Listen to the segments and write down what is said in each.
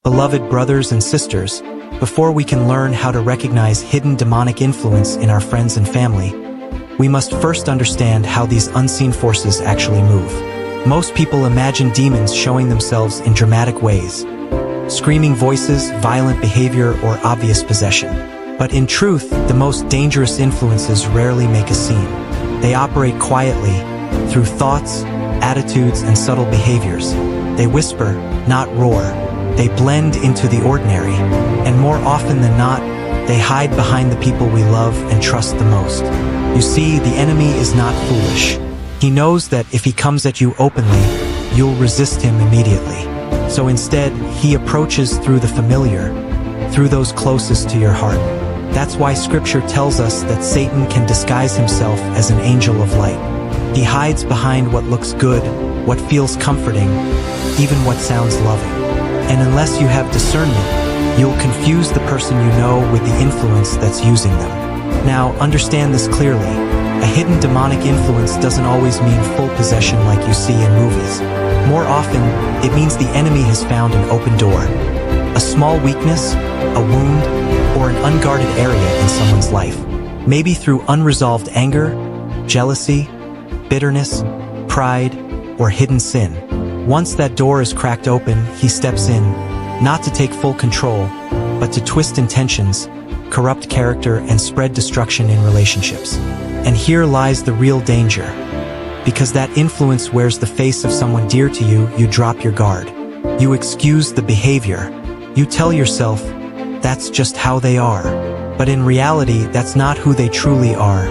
Beloved brothers and sisters, before we can learn how to recognize hidden demonic influence in our friends and family, we must first understand how these unseen forces actually move. Most people imagine demons showing themselves in dramatic ways, screaming voices, violent behavior, or obvious possession. But in truth, the most dangerous influences rarely make a scene. They operate quietly, through thoughts, attitudes, and subtle behaviors. They whisper, not roar. They blend into the ordinary, and more often than not, they hide behind the people we love and trust the most. You see, the enemy is not foolish. He knows that if he comes at you openly, you'll resist him immediately. So instead, he approaches through the familiar, through those closest to your heart. That's why Scripture tells us that Satan can disguise himself as an angel of light. He hides behind what looks good, what feels comforting, even what sounds loving. And unless you have discernment, you'll confuse the person you know with the influence that's using them. Now, understand this clearly. A hidden demonic influence doesn't always mean full possession like you see in movies. More often, it means the enemy has found an open door. A small weakness, a wound, or an unguarded area in someone's life. Maybe through unresolved anger, jealousy, bitterness, pride, or hidden sin. Once that door is cracked open, he steps in, not to take full control, but to twist intentions, corrupt character, and spread destruction in relationships. And here lies the real danger. Because that influence wears the face of someone dear to you, you drop your guard. You excuse the behavior. You tell yourself, that's just how they are. But in reality, that's not who they truly are.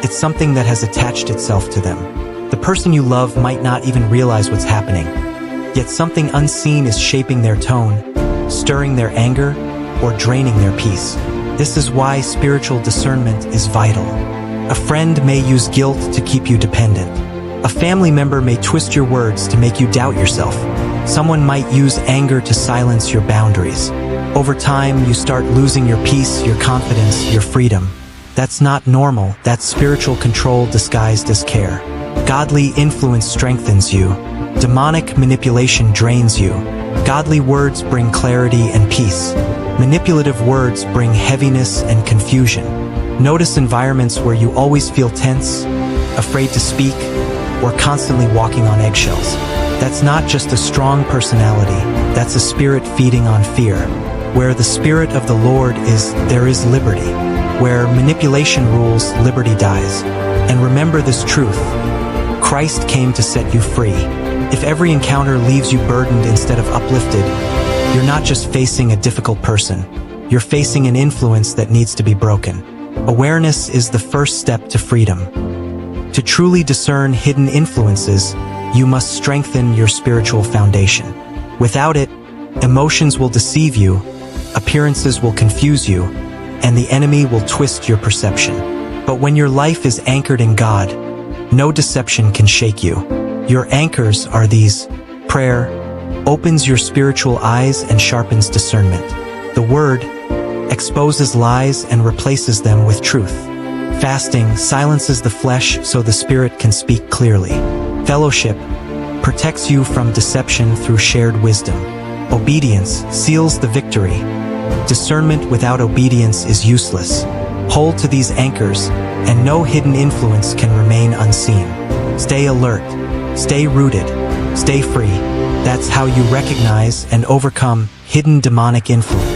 It's something that has attached itself to them. The person you love might not even realize what's happening. Yet something unseen is shaping their tone, stirring their anger, or draining their peace. This is why spiritual discernment is vital. A friend may use guilt to keep you dependent. A family member may twist your words to make you doubt yourself. Someone might use anger to silence your boundaries. Over time, you start losing your peace, your confidence, your freedom. That's not normal. That's spiritual control disguised as care. Godly influence strengthens you. Demonic manipulation drains you. Godly words bring clarity and peace. Manipulative words bring heaviness and confusion. Notice environments where you always feel tense, afraid to speak, or constantly walking on eggshells. That's not just a strong personality, that's a spirit feeding on fear. Where the Spirit of the Lord is, there is liberty. Where manipulation rules, liberty dies. And remember this truth: Christ came to set you free. If every encounter leaves you burdened instead of uplifted, you're not just facing a difficult person, you're facing an influence that needs to be broken. Awareness is the first step to freedom. To truly discern hidden influences, you must strengthen your spiritual foundation. Without it, emotions will deceive you, appearances will confuse you, and the enemy will twist your perception. But when your life is anchored in God, no deception can shake you. Your anchors are these. Prayer opens your spiritual eyes and sharpens discernment. The Word exposes lies and replaces them with truth. Fasting silences the flesh so the Spirit can speak clearly. Fellowship protects you from deception through shared wisdom. Obedience seals the victory. Discernment without obedience is useless. Hold to these anchors, and no hidden influence can remain unseen. Stay alert, stay rooted, stay free. That's how you recognize and overcome hidden demonic influence.